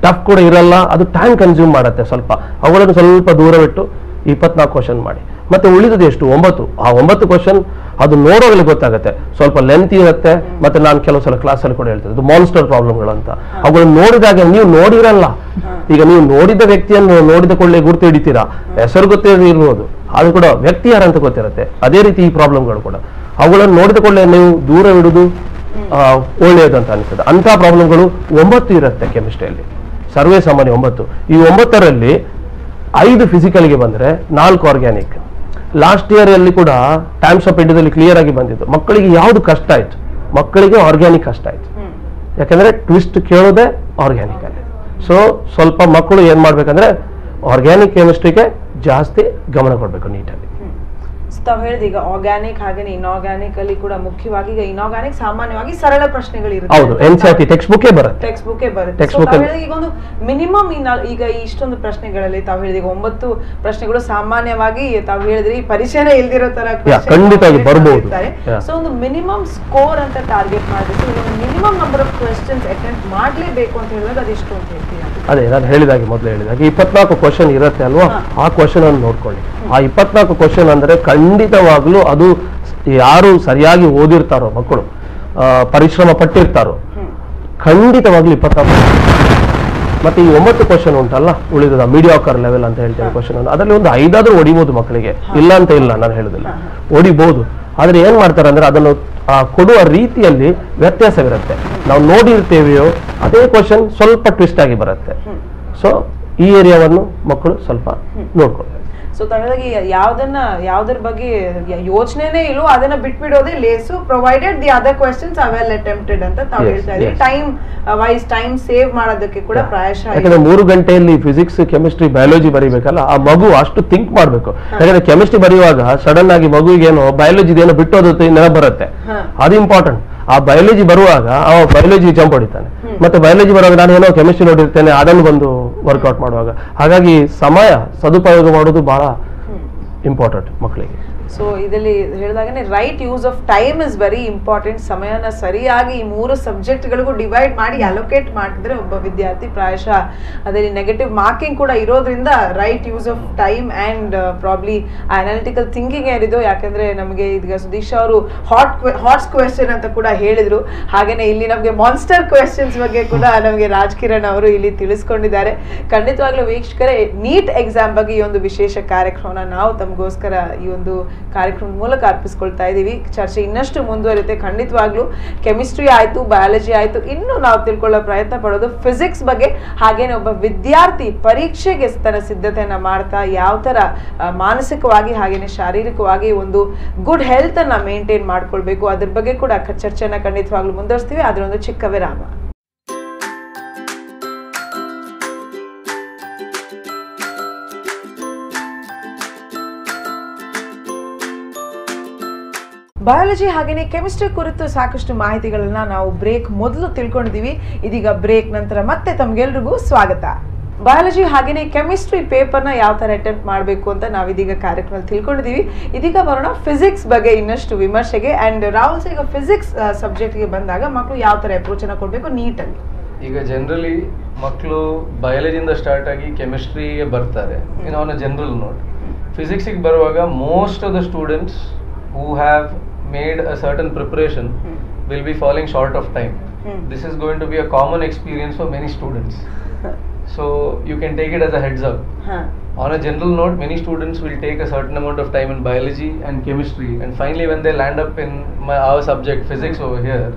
[SPEAKER 4] ಟಫ್ ಕೂಡ ಇರಲ್ಲ, ಅದು ಟೈಮ್ ಕನ್ಸ್ಯೂಮ್ ಮಾಡುತ್ತೆ ಸ್ವಲ್ಪ. ಅವುಗಳನ್ನು ಸ್ವಲ್ಪ ದೂರವಿಟ್ಟು 24 ಕ್ವಶನ್ ಮಾಡಿ. ಮತ್ತೆ ಉಳಿದದ್ದು ಎಷ್ಟು 9. ಆ 9 ಕ್ವಶನ್ ಅದು ನೋಡೋಗಳಿಗೆ ಗೊತ್ತಾಗುತ್ತೆ, ಸ್ವಲ್ಪ ಲೆಂತ್ ಇರುತ್ತೆ. ಮತ್ತೆ ನಾನು ಕೆಲವು ಸಲ ಕ್ಲಾಸಲ್ಲಿ ಕೂಡ ಹೇಳ್ತೇನೆ ಇದು ಮಾನ್ಸ್ಟರ್ ಪ್ರಾಬ್ಲಮ್ಗಳು ಅಂತ. ಅವುಗಳನ್ನು ನೋಡಿದಾಗ ನೀವು ನೋಡಿರಲ್ಲ, ಈಗ ನೀವು ನೋಡಿದ ವ್ಯಕ್ತಿಯನ್ನು ನೋಡಿದ ಕೊಳ್ಳೆ ಗುರ್ತು ಹಿಡಿತೀರಾ, ಹೆಸರು ಗೊತ್ತಿರಬಹುದು, ಅದು ಕೂಡ ವ್ಯಕ್ತಿ ಯಾರಂತ ಗೊತ್ತಿರುತ್ತೆ. ಅದೇ ರೀತಿ ಈ ಪ್ರಾಬ್ಲಮ್ಗಳು ಕೂಡ ಅವುಗಳನ್ನು ನೋಡಿದ ಕೊಳ್ಳೆ ನೀವು ದೂರವಿಡುವುದು ಒಳ್ಳೆಯದಂತ ಅನಿಸ್ತದೆ. ಅಂತಹ ಪ್ರಾಬ್ಲಮ್ಗಳು 9 ಇರುತ್ತೆ ಕೆಮಿಸ್ಟ್ರಿಯಲ್ಲಿ, ಸರ್ವೇ ಸಾಮಾನ್ಯ 9. ಈ 9ರಲ್ಲಿ 5 ಫಿಸಿಕಲ್ಗೆ ಬಂದರೆ 4 ಆರ್ಗ್ಯಾನಿಕ್. ಲಾಸ್ಟ್ ಇಯರ್ ಅಲ್ಲಿ ಕೂಡ ಟೈಮ್ಸ್ ಆಫ್ ಇಂಡಿಯಾದಲ್ಲಿ ಕ್ಲಿಯರ್ ಆಗಿ ಬಂದಿತ್ತು, ಮಕ್ಕಳಿಗೆ ಯಾವುದು ಕಷ್ಟ ಆಯ್ತು, ಮಕ್ಕಳಿಗೆ ಆರ್ಗ್ಯಾನಿಕ್ ಕಷ್ಟ ಆಯ್ತು. ಯಾಕಂದ್ರೆ ಟ್ವಿಸ್ಟ್ ಕೇಳೋದೇ ಆರ್ಗ್ಯಾನಿಕ್ ಅಲ್ಲಿ. ಸೊ ಸ್ವಲ್ಪ ಮಕ್ಕಳು ಏನ್ ಮಾಡ್ಬೇಕಂದ್ರೆ ಆರ್ಗ್ಯಾನಿಕ್ ಕೆಮಿಸ್ಟ್ರಿಗೆ ಜಾಸ್ತಿ ಗಮನ ಕೊಡಬೇಕು ನೀಟಾಗಿ.
[SPEAKER 1] ತಾವು ಹೇಳಿದ ಈಗ ಆರ್ಗ್ಯಾನಿಕ್ ಹಾಗೇನೆ ಇನ್ಆರ್ಗ್ಯಾನಿಕ್ ಅಲ್ಲಿ ಕೂಡ ಮುಖ್ಯವಾಗಿ ಈಗ ಇನ್ಆರ್ಗ್ಯಾನಿಕ್ ಸಾಮಾನ್ಯವಾಗಿ ಸರಳ ಪ್ರಶ್ನೆಗಳು
[SPEAKER 4] ಹೌದು, NCERT ಟೆಕ್ಸ್ಟ್ ಬುಕ್ಕೇ ಬರುತ್ತೆ.
[SPEAKER 1] ಈಗ ಒಂದು ಮಿನಿಮಮ್ ಈಗ ಇಷ್ಟೊಂದು ಪ್ರಶ್ನೆಗಳಲ್ಲಿ ತಾವು ಹೇಳಿದ 9 ಪ್ರಶ್ನೆಗಳು ಸಾಮಾನ್ಯವಾಗಿ ತಾವು ಹೇಳಿದ್ರಿ ಪರಿಚಯ ಇಲ್ದಿರೋ ತರ
[SPEAKER 4] ಖಂಡಿತವಾಗಿ ಬರ್ಬೋದು.
[SPEAKER 1] ಸೊ ಒಂದು ಮಿನಿಮಮ್ ಸ್ಕೋರ್ ಅಂತ ಟಾರ್ಗೆಟ್ ಮಾಡಿದ್ರೆ minimum number of questions attempt ಮಾಡ್ಲೇಬೇಕು ಅಂತ ಹೇಳಿದಾಗ ಅದೆಷ್ಟು ಅಂತ ಹೇಳ್ತೀವಿ?
[SPEAKER 4] ಅದೇ ನಾನು ಮೊದಲು ಹೇಳಿದಾಗೆ 24 ಕ್ವಶನ್ ಇರುತ್ತೆ ಅಲ್ವಾ, ಆ ಕ್ವಶನ್ ಅನ್ನು ನೋಡ್ಕೊಳ್ಳಿ. ಆ 24 ಕ್ವಶನ್ ಅಂದ್ರೆ ಖಂಡಿತವಾಗ್ಲೂ ಅದು ಯಾರು ಸರಿಯಾಗಿ ಓದಿರ್ತಾರೋ ಮಕ್ಕಳು, ಪರಿಶ್ರಮ ಪಟ್ಟಿರ್ತಾರೋ, ಖಂಡಿತವಾಗ್ಲೂ 24. ಮತ್ತೆ ಈ 9 ಕ್ವಶನ್ ಉಂಟಲ್ಲ ಉಳಿದ ಮೀಡಿಯಾಕರ್ ಲೆವೆಲ್ ಅಂತ ಹೇಳ್ತೇವೆ ಕ್ವಶನ್, ಅದರಲ್ಲಿ ಒಂದು 5 ಆದ್ರೂ ಹೊಡಿಬಹುದು ಮಕ್ಕಳಿಗೆ, ಇಲ್ಲ ಅಂತ ಇಲ್ಲ ನಾನು ಹೇಳುದಿಲ್ಲ, ಹೊಡಿಬಹುದು. ಆದ್ರೆ ಏನ್ ಮಾಡ್ತಾರೆ ಅಂದ್ರೆ ಅದನ್ನು ಕೊಡುವ ರೀತಿಯಲ್ಲಿ ವ್ಯತ್ಯಾಸವಿರುತ್ತೆ. ನಾವು ನೋಡಿರ್ತೇವೆಯೋ ಅದೇ ಕ್ವಶನ್ ಸ್ವಲ್ಪ ಟ್ವಿಸ್ಟ್ ಆಗಿ ಬರುತ್ತೆ. ಸೊ ಈ ಏರಿಯಾವನ್ನು ಮಕ್ಕಳು ಸ್ವಲ್ಪ ನೋಡ್ಕೊಳ್ತಾರೆ.
[SPEAKER 1] ಸೊ ತಮಿಳಾಗಿ ಯಾವ್ದ್ರ ಬಗ್ಗೆ ಯೋಚನೆನೇ ಇಲ್ಲೋ ಅದನ್ನ ಬಿಟ್ಬಿಡೋದೇ ಲೇಸು, provided the other questions R well attempted ಅಂತ ತಾವು ಹೇಳ್ತಾ ಇದ್ದೀವಿ. ಟೈಮ್ ಸೇವ್ ಮಾಡೋದಕ್ಕೆ ಕೂಡ ಪ್ರಾಯಶಃ.
[SPEAKER 4] ಯಾಕಂದ್ರೆ 3 ಗಂಟೆಯಲ್ಲಿ ಫಿಸಿಕ್ಸ್, ಕೆಮಿಸ್ಟ್ರಿ, ಬಯಾಲಜಿ ಬರೀಬೇಕಲ್ಲ, ಆ ಮಗು ಅಷ್ಟು ಥಿಂಕ್ ಮಾಡ್ಬೇಕು. ಯಾಕಂದ್ರೆ ಕೆಮಿಸ್ಟ್ರಿ ಬರೆಯುವಾಗ ಸಡನ್ ಆಗಿ ಮಗುವಿಗೇನೋ ಬಯಾಲಜಿದೇನೋ ಬಿಟ್ಟೋದು ನೆನಪು ಬರುತ್ತೆ, ಅದು ಇಂಪಾರ್ಟೆಂಟ್. ಆ ಬಯಾಲಜಿ ಬರುವಾಗ ಅವ ಬಯಾಲಜಿ ಜಂಪ್ ಹೊಡಿತಾನೆ, ಮತ್ತೆ ಬಯಾಲಜಿ ಬರುವಾಗ ನಾನು ಏನೋ ಕೆಮಿಸ್ಟ್ರಿ ನೋಡಿರ್ತೇನೆ ಅದನ್ನು ಬಂದು ವರ್ಕೌಟ್ ಮಾಡುವಾಗ. ಹಾಗಾಗಿ ಸಮಯ ಸದುಪಯೋಗ ಮಾಡೋದು ಬಹಳ ಇಂಪಾರ್ಟೆಂಟ್ ಮಕ್ಕಳಿಗೆ.
[SPEAKER 1] ಸೊ ಇದರಲ್ಲಿ ಹೇಳಿದಾಗನೇ right use of time is very important. ಸಮಯನ ಸರಿಯಾಗಿ ಈ 3 ಸಬ್ಜೆಕ್ಟ್ಗಳಿಗೂ ಡಿವೈಡ್ ಮಾಡಿ ಅಲೋಕೇಟ್ ಮಾಡಿದ್ರೆ ಒಬ್ಬ ವಿದ್ಯಾರ್ಥಿ ಪ್ರಾಯಶಃ ಅದರಲ್ಲಿ ನೆಗೆಟಿವ್ ಮಾರ್ಕಿಂಗ್ ಕೂಡ ಇರೋದ್ರಿಂದ right use of time and probably analytical thinking ಏನಿದೋ. ಯಾಕಂದ್ರೆ ನಮಗೆ ಈಗ ಸುದೀಶ್ ಅವರು ಹಾಟ್ಸ್ ಕ್ವೆಶ್ಚನ್ ಅಂತ ಕೂಡ ಹೇಳಿದ್ರು, ಹಾಗೇನೆ ಇಲ್ಲಿ ನಮಗೆ ಮಾನ್ಸ್ಟರ್ ಕ್ವೆಶ್ಚನ್ಸ್ ಬಗ್ಗೆ ಕೂಡ ನಮಗೆ ರಾಜ್ಕಿರಣ್ ಅವರು ಇಲ್ಲಿ ತಿಳಿಸ್ಕೊಂಡಿದ್ದಾರೆ. ಖಂಡಿತವಾಗ್ಲೂ ವೀಕ್ಷಕರೇ, ನೀಟ್ ಎಕ್ಸಾಮ್ ಬಗ್ಗೆ ಈ ಒಂದು ವಿಶೇಷ ಕಾರ್ಯಕ್ರಮನ ನಾವು ತಮಗೋಸ್ಕರ ಈ ಒಂದು ಕಾರ್ಯಕ್ರಮದ ಮೂಲಕ ಅರ್ಪಿಸ್ಕೊಳ್ತಾ ಇದ್ದೀವಿ. ಚರ್ಚೆ ಇನ್ನಷ್ಟು ಮುಂದುವರಿಯುತ್ತೆ. ಖಂಡಿತವಾಗ್ಲೂ ಕೆಮಿಸ್ಟ್ರಿ ಆಯ್ತು, ಬಯಾಲಜಿ ಆಯ್ತು, ಇನ್ನು ನಾವು ತಿಳ್ಕೊಳ್ಳೋ ಪ್ರಯತ್ನ ಪಡೋದು ಫಿಸಿಕ್ಸ್ ಬಗ್ಗೆ. ಹಾಗೇನೆ ಒಬ್ಬ ವಿದ್ಯಾರ್ಥಿ ಪರೀಕ್ಷೆಗೆ ತನ್ನ ಸಿದ್ಧತೆಯನ್ನ ಮಾಡ್ತಾ ಯಾವ ತರ ಮಾನಸಿಕವಾಗಿ ಹಾಗೇನೆ ಶಾರೀರಿಕವಾಗಿ ಒಂದು ಗುಡ್ ಹೆಲ್ತ್ ಅನ್ನ ಮೇಂಟೈನ್ ಮಾಡ್ಕೊಳ್ಬೇಕು, ಅದ್ರ ಬಗ್ಗೆ ಕೂಡ ಚರ್ಚೆಯನ್ನ ಖಂಡಿತವಾಗ್ಲೂ ಮುಂದುವರಿಸ್ತೀವಿ. ಅದರ ಒಂದು ಚಿಕ್ಕ ವಿರಾಮ. ಬಯಾಲಜಿ ಹಾಗೇನೆ ಕೆಮಿಸ್ಟ್ರಿ ಕುರಿತು ಸಾಕಷ್ಟು ಮಾಹಿತಿಗಳನ್ನ ನಾವು ಬ್ರೇಕ್ ಮೊದಲು ತಿಳ್ಕೊಂಡಿದೀವಿ. ಇದೀಗ ಬ್ರೇಕ್ ನಂತರ ಮತ್ತೆ ತಮ್ಗೆಲ್ರಿಗೂ ಸ್ವಾಗತ. ಬಯಾಲಜಿ ಹಾಗೇನೆ ಕೆಮಿಸ್ಟ್ರಿ ಪೇಪರ್ನ ಯಾವ ತರ ಅಟೆಂಪ್ಟ್ ಮಾಡಬೇಕು ಅಂತ ನಾವಿದೀಗ ಕಾರ್ಯಕ್ರಮದಲ್ಲಿ ತಿಳ್ಕೊಂಡಿದೀವಿ. ಇದೀಗ ಬರೋಣ ಫಿಸಿಕ್ಸ್ ಬಗ್ಗೆ ಇನ್ನಷ್ಟು ವಿಮರ್ಶೆಗೆ. ಅಂಡ್ ರಾಹುಲ್ ಸರ್, ಈಗ ಫಿಸಿಕ್ಸ್ ಸಬ್ಜೆಕ್ಟ್ಗೆ ಬಂದಾಗ ಮಕ್ಕಳು ಯಾವ ತರ ಅಪ್ರೋಚ್ ಅನ್ನ ಕೊಡಬೇಕು ನೀಟಲ್ಲಿ?
[SPEAKER 2] ಈಗ ಜನರಲಿ ಮಕ್ಕಳು ಬಯಾಲಜಿಯಿಂದ ಸ್ಟಾರ್ಟ್ ಆಗಿ ಕೆಮಿಸ್ಟ್ರಿಗೆ ಬರ್ತಾರೆ ಇನ್ ಆನ್ ಅ ಜನರಲ್ ನೋಟ್. ಫಿಸಿಕ್ಸಿಗೆ ಬರುವಾಗ most of the students who have made a certain preparation will be falling short of time. This is going to be a common experience for many students. So you can take it as a heads up. On a general note, many students will take a certain amount of time in biology and chemistry, and finally when they land up in our subject physics over here,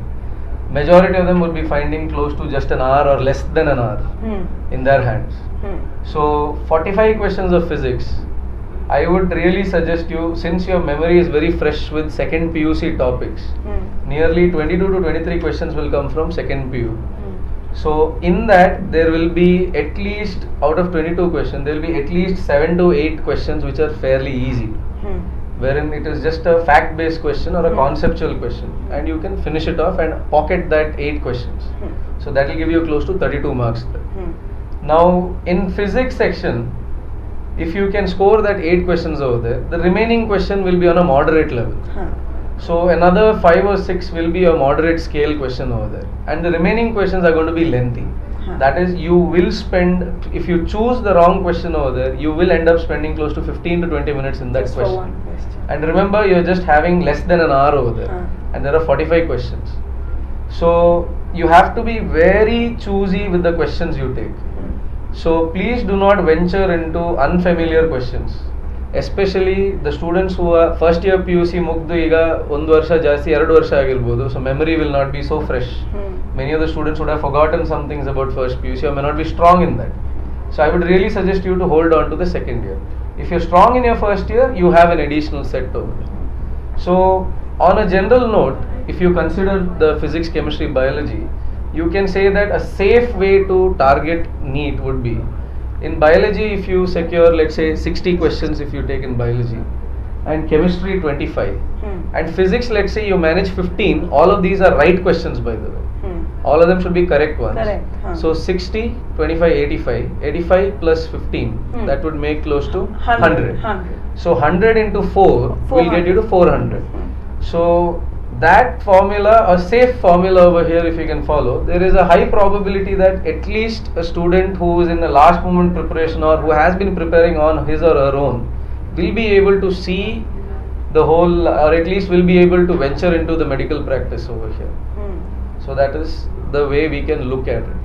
[SPEAKER 2] majority of them would be finding close to just an hour or less than an hour in their hands. So 45 questions of physics, I would really suggest you, since your memory is very fresh with second PUC topics, nearly 22 to 23 questions will come from second PU. So in that there will be at least, out of 22 questions, there will be at least 7 to 8 questions which are fairly easy, wherein it is just a fact based question or a conceptual question, and you can finish it off and pocket that 8 questions. So that will give you close to 32 marks. Now in physics section, if you can score that 8 questions over there, the remaining question will be on a moderate level. So another 5 or 6 will be a moderate scale question over there, and the remaining questions are going to be lengthy. That is, you will spend, if you choose the wrong question over there, you will end up spending close to 15 to 20 minutes in that
[SPEAKER 1] Just for
[SPEAKER 2] question.
[SPEAKER 1] one question.
[SPEAKER 2] And remember, you're just having less than an hour over there, and there are 45 questions. So you have to be very choosy with the questions you take. So please do not venture into unfamiliar questions. Especially the students who are first year PUC ಮುಗ್ದು ಈಗ ಒಂದು ವರ್ಷ ಜಾಸ್ತಿ 2 ವರ್ಷ ಆಗಿರ್ಬೋದು, so memory will not be so fresh. Many of the students would have forgotten some things about first PUC or may not be strong in that. So I would really suggest you to hold on to the second year. If you're strong in your first year, you have an additional set over there. So on a general note, if you consider the physics, chemistry, biology, you can say that a safe way to target NEET would be, in biology, if you secure, let's say, 60 questions if you take in biology, and chemistry 25, and physics, let's say you manage 15, all of these are right questions, by the way. All of them should be correct ones.
[SPEAKER 1] Correct.
[SPEAKER 2] So 60, 25, 85, 85 plus 15, that would make close to 100.
[SPEAKER 1] 100.
[SPEAKER 2] So 100 into 4 will get you to 400. So that formula, a safe formula over here, if you can follow, there is a high probability that at least a student who is in the last moment preparation or who has been preparing on his or her own will be able to see the whole, or at least will be able to venture into the medical practice over here. So that is the way we can look at it.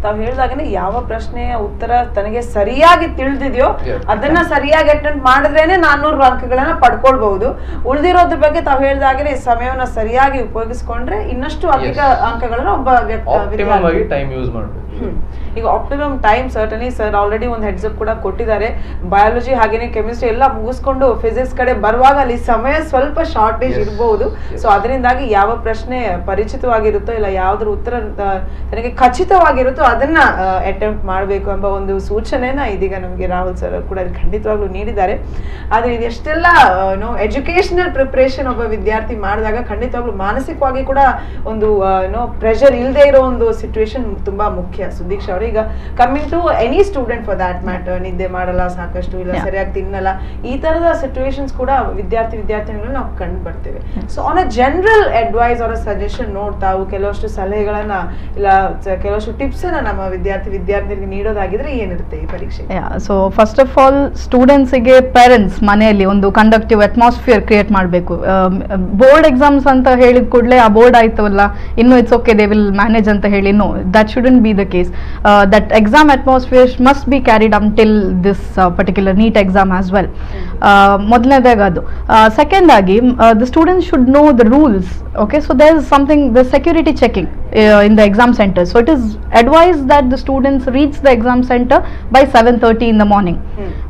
[SPEAKER 1] ತಾವು ಹೇಳಿದಾಗನೇ ಯಾವ ಪ್ರಶ್ನೆಯ ಉತ್ತರ ತನಗೆ ಸರಿಯಾಗಿ ತಿಳಿದಿದೆಯೋ ಅದನ್ನ ಸರಿಯಾಗಿ attend ಮಾಡಿದ್ರೇನೆ 400 ಅಂಕಗಳನ್ನ ಪಡ್ಕೊಳ್ಬಹುದು. ಉಳಿದಿರೋದ್ರ ಬಗ್ಗೆ ತಾವು ಹೇಳಿದಾಗನೇ ಸಮಯವನ್ನ ಸರಿಯಾಗಿ ಉಪಯೋಗಿಸಿಕೊಂಡ್ರೆ ಇನ್ನಷ್ಟು ಅಧಿಕ ಅಂಕಗಳನ್ನ ಒಬ್ಬ
[SPEAKER 2] ವ್ಯಕ್ತಿ ಟೈಮ್ ಯೂಸ್ ಮಾಡಬೇಕು.
[SPEAKER 1] ಈಗ optimum time certainly sir already ಒಂದು ಹೆಡ್ಸ್ ಅಪ್ ಕೂಡ ಕೊಟ್ಟಿದ್ದಾರೆ. ಬಯಾಲಜಿ ಹಾಗೇನೆ ಕೆಮಿಸ್ಟ್ರಿ ಎಲ್ಲ ಮುಗಿಸ್ಕೊಂಡು ಫಿಸಿಕ್ಸ್ ಕಡೆ ಬರುವಾಗ ಅಲ್ಲಿ ಸಮಯ ಸ್ವಲ್ಪ ಶಾರ್ಟೇಜ್ ಇರಬಹುದು. ಸೊ ಅದರಿಂದಾಗಿ ಯಾವ ಪ್ರಶ್ನೆ ಪರಿಚಿತವಾಗಿರುತ್ತೋ ಇಲ್ಲ ಯಾವ್ದ್ರ ಉತ್ತರ ತನಗೆ ಖಚಿತವಾಗಿರುತ್ತೋ ಅದನ್ನ ಅಟೆಂಪ್ಟ್ ಮಾಡಬೇಕು ಎಂಬ ಒಂದು ಸೂಚನೆನ ಇದೀಗ ನಮಗೆ ರಾಹುಲ್ ಸರ್ ಕೂಡ ಖಂಡಿತವಾಗ್ಲೂ ನೀಡಿದ್ದಾರೆ. ಆದ್ರೆ ಇದೆಷ್ಟೆಲ್ಲ ಎಜುಕೇಶನಲ್ ಪ್ರಿಪರೇಷನ್ ಒಬ್ಬ ವಿದ್ಯಾರ್ಥಿ ಮಾಡಿದಾಗ ಖಂಡಿತವಾಗ್ಲೂ ಮಾನಸಿಕವಾಗಿ ಕೂಡ ಒಂದು ಪ್ರೆಷರ್ ಇಲ್ಲದೆ ಇರೋ ಒಂದು ಸಿಚುವೇಶನ್ ತುಂಬಾ ಮುಖ್ಯ. ಸುದೀಕ್ಷಾ ಅವರು, ಈಗ coming to any student for that matter, ನಿದ್ದೆ ಮಾಡಲ್ಲ ಸಾಕಷ್ಟು, ಇಲ್ಲ ಸರಿಯಾಗಿ ತಿನ್ನಲ್ಲ, ಈ ತರದ ಸಿಚುವೇಶನ್ಸ್ ಕೂಡ ವಿದ್ಯಾರ್ಥಿನಿಗಳು ನಾವು ಕಂಡು ಬರ್ತೇವೆ. So on a general advice or suggestion ನೋಡ್ತಾವು ಕೆಲವಷ್ಟು ಸಲಹೆಗಳನ್ನ ಇಲ್ಲ ಕೆಲವಷ್ಟು ಟಿಪ್ಸ್ ಅನ್ನ ನಮ್ಮ ವಿದ್ಯಾರ್ಥಿಗಳಿಗೆ ನೀಡೋದಾಗಿದ್ರೆ ಏನಿರುತ್ತೆ ಈ ಪರೀಕ್ಷೆ?
[SPEAKER 3] So first of all students ಗೆ ಪೇರೆಂಟ್ಸ್ ಮನೆಯಲ್ಲಿ ಒಂದು ಕಂಡಕ್ಟಿವ್ ಅಟ್ಮಾಸ್ಫಿಯರ್ ಕ್ರಿಯೇಟ್ ಮಾಡಬೇಕು. ಬೋರ್ಡ್ ಎಕ್ಸಾಮ್ಸ್ ಅಂತ ಹೇಳಿದ ಕೂಡಲೇ ಆ ಬೋರ್ಡ್ ಆಯ್ತವಲ್ಲ ಇನ್ನು it's okay they will manage ಅಂತ ಹೇಳಿ, no, that shouldn't be the case. That exam atmosphere must be carried until this particular NEET exam as well. ಮೊದಲನೇದಾಗಿ ಅದು. ಸೆಕೆಂಡ್ ಆಗಿ the students should know the rules. Okay, so there is something, the security checking in the exam center. So it is advised that the students reach the exam center by 7:30 in the morning.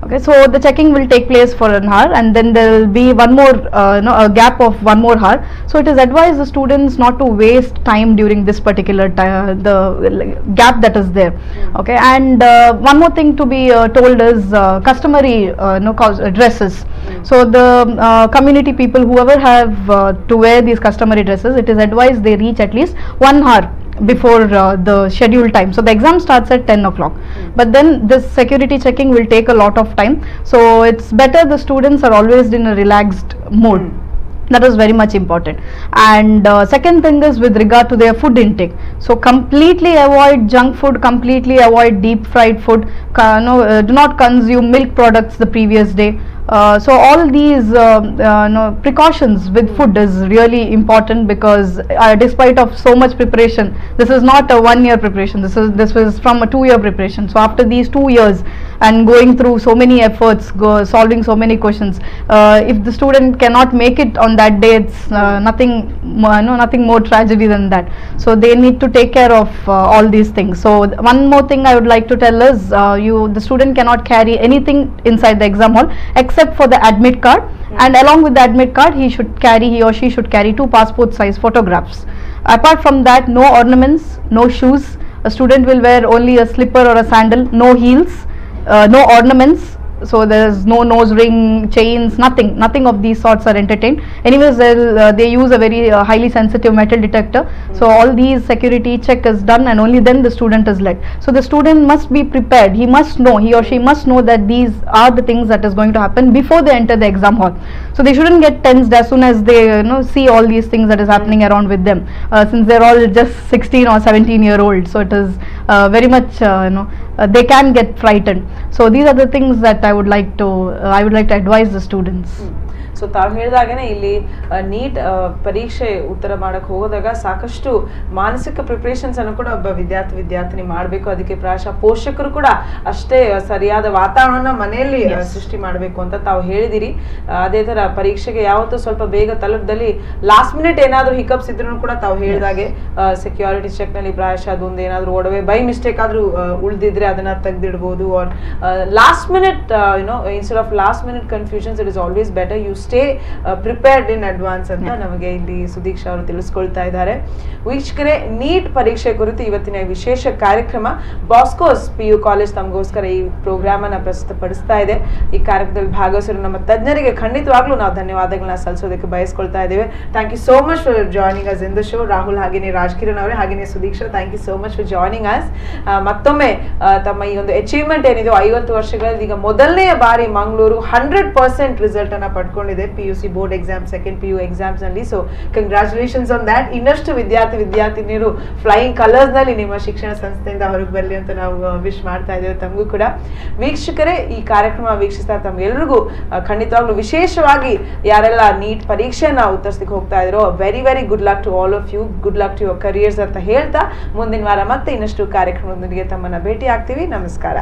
[SPEAKER 3] Okay, so the checking will take place for an hour and then there will be one more a gap of 1 more hour. So it is advised the students not to waste time during this particular the gap that is there. Okay, and one more thing to be told is customary dresses. So the community people, whoever have to wear these customary dresses, it is advised they reach at least 1 hour before the scheduled time. So the exam starts at 10 o'clock, but then this security checking will take a lot of time. So it's better the students are always in a relaxed mood. That is very much important. And second thing is with regard to their food intake. So completely avoid junk food, completely avoid deep fried food, do not consume milk products the previous day. So all these precautions with food is really important, because despite of so much preparation, this is not a 1-year preparation, this was from a 2-year preparation. So after these 2 years and going through so many efforts, solving so many questions, if the student cannot make it on that day, it's nothing more tragedy than that. So they need to take care of all these things. So one more thing I would like to tell is the student cannot carry anything inside the exam hall except for the admit card, and along with the admit card he or she should carry 2 passport size photographs. Apart from that, no ornaments, no shoes. A student will wear only a slipper or a sandal, no heels, no ornaments. So there is no nose ring, chains, nothing of these sorts are entertained. Anyways, they use a very highly sensitive metal detector. So all these security check is done and only then the student is let. So the student must be prepared. He or she must know that these are the things that is going to happen before they enter the exam hall. So they shouldn't get tensed as soon as they see all these things that is happening around with them, since they're all just 16 or 17-year-old. So it is very much they can get frightened. So these are the things that I would like to advise the students.
[SPEAKER 1] So ತಾವು ಹೇಳಿದಾಗನೇ ಇಲ್ಲಿ neat ಪರೀಕ್ಷೆ ಉತ್ತರ ಮಾಡಕ್ಕೆ ಹೋದಾಗ ಸಾಕಷ್ಟು ಮಾನಸಿಕ preparations ಅನ್ನು ಕೂಡ ಒಬ್ಬ ವಿದ್ಯಾರ್ಥಿನಿ ಮಾಡಬೇಕು. ಅದಕ್ಕೆ ಪ್ರಾಯಶಃ ಪೋಷಕರು ಕೂಡ ಅಷ್ಟೇ ಸರಿಯಾದ ವಾತಾವರಣ ಮನೆಯಲ್ಲಿ ಸೃಷ್ಟಿ ಮಾಡಬೇಕು ಅಂತ ತಾವು ಹೇಳಿದಿರಿ. ಅದೇ ತರ ಪರೀಕ್ಷೆಗೆ ಯಾವತ್ತೂ ಸ್ವಲ್ಪ ಬೇಗ ತಲುಪದಲ್ಲಿ ಲಾಸ್ಟ್ ಮಿನಿಟ್ ಏನಾದರೂ ಹಿಕಪ್ಸ್ ಇದ್ರೂ ಕೂಡ ತಾವು ಹೇಳಿದಾಗೆ ಸೆಕ್ಯೂರಿಟಿ ಚೆಕ್ ನಲ್ಲಿ ಪ್ರಾಯಶಃ ಅದೊಂದು ಏನಾದರೂ ಒಡವೆ ಬೈ ಮಿಸ್ಟೇಕ್ ಆದ್ರೂ ಉಳಿದಿದ್ರೆ ಅದನ್ನ ತೆಗೆದಿಡ್ಬೋದು. Or last minute instead of last minute confusions it is always better you stay prepared in advance ಅಂತ ನಮಗೆ ಇಲ್ಲಿ ಸುದೀಕ್ಷಾ ಅವರು ತಿಳಿಸ್ಕೊಳ್ತಾ ಇದ್ದಾರೆ. ವೀಕ್ಷಕರೇ, ನೀಟ್ ಪರೀಕ್ಷೆ ಕುರಿತು ಇವತ್ತಿನ ವಿಶೇಷ ಕಾರ್ಯಕ್ರಮ ಬಾಸ್ಕೋಸ್ PU ಕಾಲೇಜ್ ತಮಗೋಸ್ಕರ ಈ ಪ್ರೋಗ್ರಾಮ್ ಅನ್ನ ಪ್ರಸ್ತುತಪಡಿಸ್ತಾ ಇದೆ. ಈ ಕಾರ್ಯಕ್ರಮದಲ್ಲಿ ಭಾಗವಹಿಸಿರುವ ನಮ್ಮ ತಜ್ಞರಿಗೆ ಖಂಡಿತವಾಗ್ಲೂ ನಾವು ಧನ್ಯವಾದಗಳನ್ನ ಸಲ್ಲಿಸೋದಕ್ಕೆ ಬಯಸ್ಕೊಳ್ತಾ ಇದ್ದೇವೆ. Thank you so much for joining us in the show. Rahul ಹಾಗೇನೆ ರಾಜ್ಕಿರಣ್ ಅವರೇ ಹಾಗೇನೆ Sudeeksha, thank you so much for joining us. ಮತ್ತೊಮ್ಮೆ ತಮ್ಮ ಈ ಒಂದು ಅಚೀವ್ಮೆಂಟ್ ಏನಿದೆ 50 ವರ್ಷಗಳಲ್ಲಿ ಈಗ ಮೊದಲನೆಯ ಬಾರಿ ಮಂಗಳೂರು 100% ರಿಸಲ್ಟ್ ಅನ್ನ ಪಡ್ಕೊಂಡಿದೆ PUC board exam, second PU exams ನಲ್ಲಿ. So congratulations on that. ಇನ್ನಷ್ಟು ವಿದ್ಯಾರ್ಥಿನಿಯರು ಫ್ಲೈಯಿಂಗ್ ಕಲರ್ಸ್ ನಲ್ಲಿ ನಿಮ್ಮ ಶಿಕ್ಷಣ ಸಂಸ್ಥೆಯಿಂದ ಹೊರಗೆ ಬರಲಿ ಅಂತ ನಾವು ವಿಶ್ ಮಾಡ್ತಾ ಇದ್ದೇವೆ ತಮಗೂ ಕೂಡ. ವೀಕ್ಷಕರೇ, ಈ ಕಾರ್ಯಕ್ರಮ ವೀಕ್ಷಿಸ್ತಾ ತಮ್ಗೆಲ್ರಿಗೂ ಖಂಡಿತವಾಗ್ಲೂ ವಿಶೇಷವಾಗಿ ಯಾರೆಲ್ಲ ನೀಟ್ ಪರೀಕ್ಷೆನ ಉತ್ತರಿಸಲಿಕ್ಕೆ ಹೋಗ್ತಾ ಇದ್ರು very very good luck to all of you, good luck to your careers ಅಂತ ಹೇಳ್ತಾ ಮುಂದಿನ ವಾರ ಮತ್ತೆ ಇನ್ನಷ್ಟು ಕಾರ್ಯಕ್ರಮದೊಂದಿಗೆ ತಮ್ಮನ್ನ ಭೇಟಿ ಆಗ್ತೀವಿ. ನಮಸ್ಕಾರ.